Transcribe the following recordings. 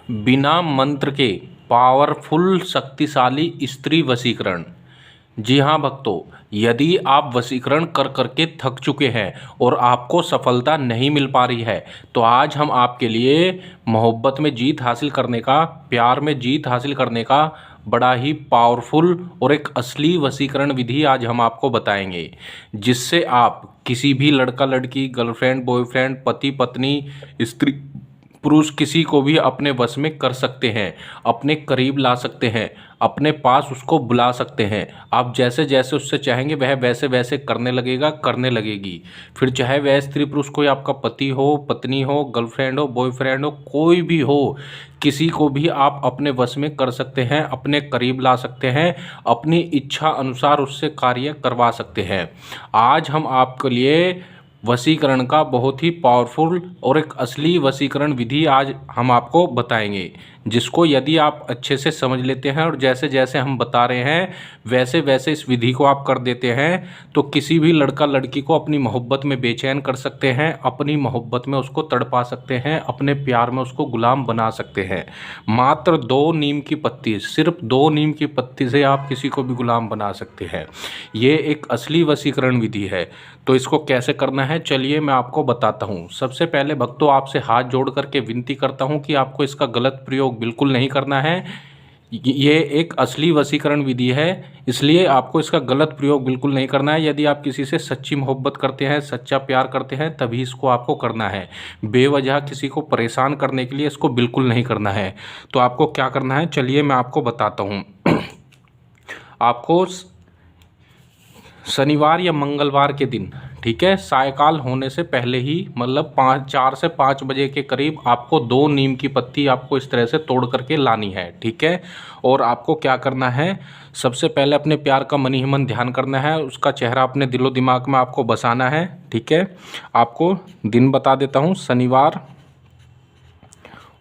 बिना मंत्र के पावरफुल शक्तिशाली स्त्री वशीकरण। जी हाँ भक्तों, यदि आप वशीकरण कर करके थक चुके हैं और आपको सफलता नहीं मिल पा रही है, तो आज हम आपके लिए मोहब्बत में जीत हासिल करने का, प्यार में जीत हासिल करने का बड़ा ही पावरफुल और एक असली वशीकरण विधि आज हम आपको बताएंगे, जिससे आप किसी भी लड़का लड़की, गर्लफ्रेंड बॉयफ्रेंड, पति पत्नी, स्त्री पुरुष किसी को भी अपने वश में कर सकते हैं, अपने करीब ला सकते हैं, अपने पास उसको बुला सकते हैं। आप जैसे जैसे उससे चाहेंगे वह वैसे वैसे करने लगेगा, करने लगेगी। फिर चाहे वह स्त्री पुरुष कोई आपका पति हो, पत्नी हो, गर्लफ्रेंड हो, बॉयफ्रेंड हो, कोई भी हो, किसी को भी आप अपने वश में कर सकते हैं, अपने करीब ला सकते हैं, अपनी इच्छा अनुसार उससे कार्य करवा सकते हैं। आज हम आपके लिए वशीकरण का बहुत ही पावरफुल और एक असली वशीकरण विधि आज हम आपको बताएंगे, जिसको यदि आप अच्छे से समझ लेते हैं और जैसे जैसे हम बता रहे हैं वैसे वैसे इस विधि को आप कर देते हैं, तो किसी भी लड़का लड़की को अपनी मोहब्बत में बेचैन कर सकते हैं, अपनी मोहब्बत में उसको तड़पा सकते हैं, अपने प्यार में उसको गुलाम बना सकते हैं। मात्र 2 नीम की पत्ती, सिर्फ 2 नीम की पत्ती से आप किसी को भी गुलाम बना सकते हैं। ये एक असली वशीकरण विधि है। तो इसको कैसे करना है, चलिए मैं आपको बताता हूँ। सबसे पहले भक्तों, आपसे हाथ जोड़ करके विनती करता हूँ कि आपको इसका गलत प्रयोग बिल्कुल नहीं करना है। ये एक असली वशीकरण विधि है, इसलिए आपको इसका गलत प्रयोग बिल्कुल नहीं करना है। यदि आप किसी से सच्ची मोहब्बत करते हैं, सच्चा प्यार करते हैं, तभी इसको आपको करना है। बेवजह किसी को परेशान करने के लिए इसको बिल्कुल नहीं करना है। तो आपको क्या करना है, चलिए मैं आपको बताता हूँ। आपको शनिवार या मंगलवार के दिन, ठीक है, सायकाल होने से पहले ही, मतलब 4 से 5 बजे के करीब आपको 2 नीम की पत्ती आपको इस तरह से तोड़ करके लानी है, ठीक है। और आपको क्या करना है, सबसे पहले अपने प्यार का मन ही मन ध्यान करना है, उसका चेहरा अपने दिलो दिमाग में आपको बसाना है, ठीक है। आपको दिन बता देता हूँ, शनिवार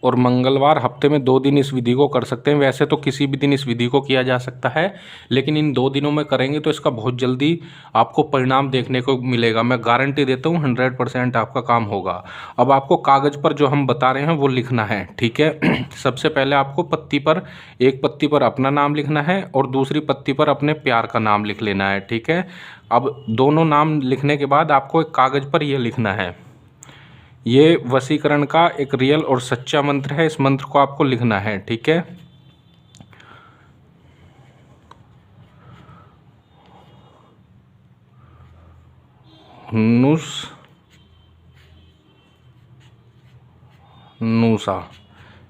और मंगलवार, हफ्ते में 2 दिन इस विधि को कर सकते हैं। वैसे तो किसी भी दिन इस विधि को किया जा सकता है, लेकिन इन 2 दिनों में करेंगे तो इसका बहुत जल्दी आपको परिणाम देखने को मिलेगा। मैं गारंटी देता हूँ 100% आपका काम होगा। अब आपको कागज़ पर जो हम बता रहे हैं वो लिखना है, ठीक है। सबसे पहले आपको पत्ती पर, एक पत्ती पर अपना नाम लिखना है और दूसरी पत्ती पर अपने प्यार का नाम लिख लेना है, ठीक है। अब दोनों नाम लिखने के बाद आपको एक कागज़ पर ये लिखना है, ये वशीकरण का एक रियल और सच्चा मंत्र है। इस मंत्र को आपको लिखना है, ठीक है। नूसा,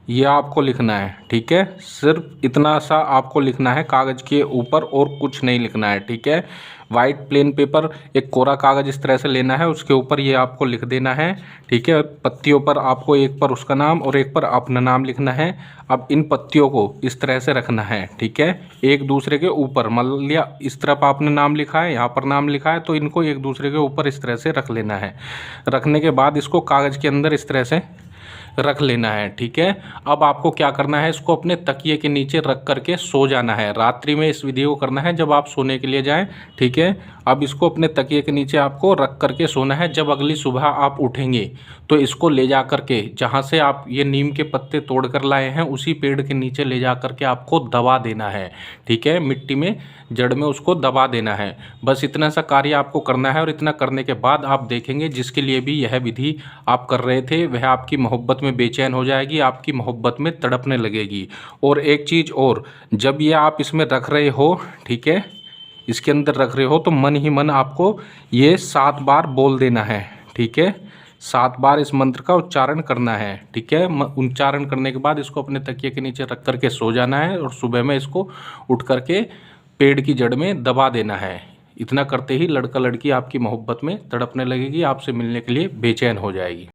ये आपको लिखना है, ठीक है। सिर्फ इतना सा आपको लिखना है कागज़ के ऊपर, और कुछ नहीं लिखना है, ठीक है। वाइट प्लेन पेपर, एक कोरा कागज़ इस तरह से लेना है, उसके ऊपर ये आपको लिख देना है, ठीक है। पत्तियों पर आपको एक पर उसका नाम और एक पर अपना नाम लिखना है। अब इन पत्तियों को इस तरह से रखना है, ठीक है, एक दूसरे के ऊपर। मान लिया इस तरफ आपने नाम लिखा है, यहाँ पर नाम लिखा है, तो इनको एक दूसरे के ऊपर इस तरह से रख लेना है। रखने के बाद इसको कागज़ के अंदर इस तरह से रख लेना है, ठीक है। अब आपको क्या करना है, इसको अपने तकिए के नीचे रख करके सो जाना है। रात्रि में इस विधि को करना है जब आप सोने के लिए जाएं, ठीक है। अब इसको अपने तकिए के नीचे आपको रख करके सोना है। जब अगली सुबह आप उठेंगे तो इसको ले जा करके, जहाँ से आप ये नीम के पत्ते तोड़ कर लाए हैं, उसी पेड़ के नीचे ले जा करके आपको दबा देना है, ठीक है। मिट्टी में, जड़ में उसको दबा देना है। बस इतना सा कार्य आपको करना है, और इतना करने के बाद आप देखेंगे जिसके लिए भी यह विधि आप कर रहे थे वह आपकी मोहब्बत में बेचैन हो जाएगी, आपकी मोहब्बत में तड़पने लगेगी। और एक चीज़ और, जब ये आप इसमें रख रहे हो, ठीक है, इसके अंदर रख रहे हो, तो मन ही मन आपको ये 7 बार बोल देना है, ठीक है। 7 बार इस मंत्र का उच्चारण करना है, ठीक है। उच्चारण करने के बाद इसको अपने तकिए के नीचे रख करके सो जाना है, और सुबह में इसको उठ करके पेड़ की जड़ में दबा देना है। इतना करते ही लड़का लड़की आपकी मोहब्बत में तड़पने लगेगी, आपसे मिलने के लिए बेचैन हो जाएगी।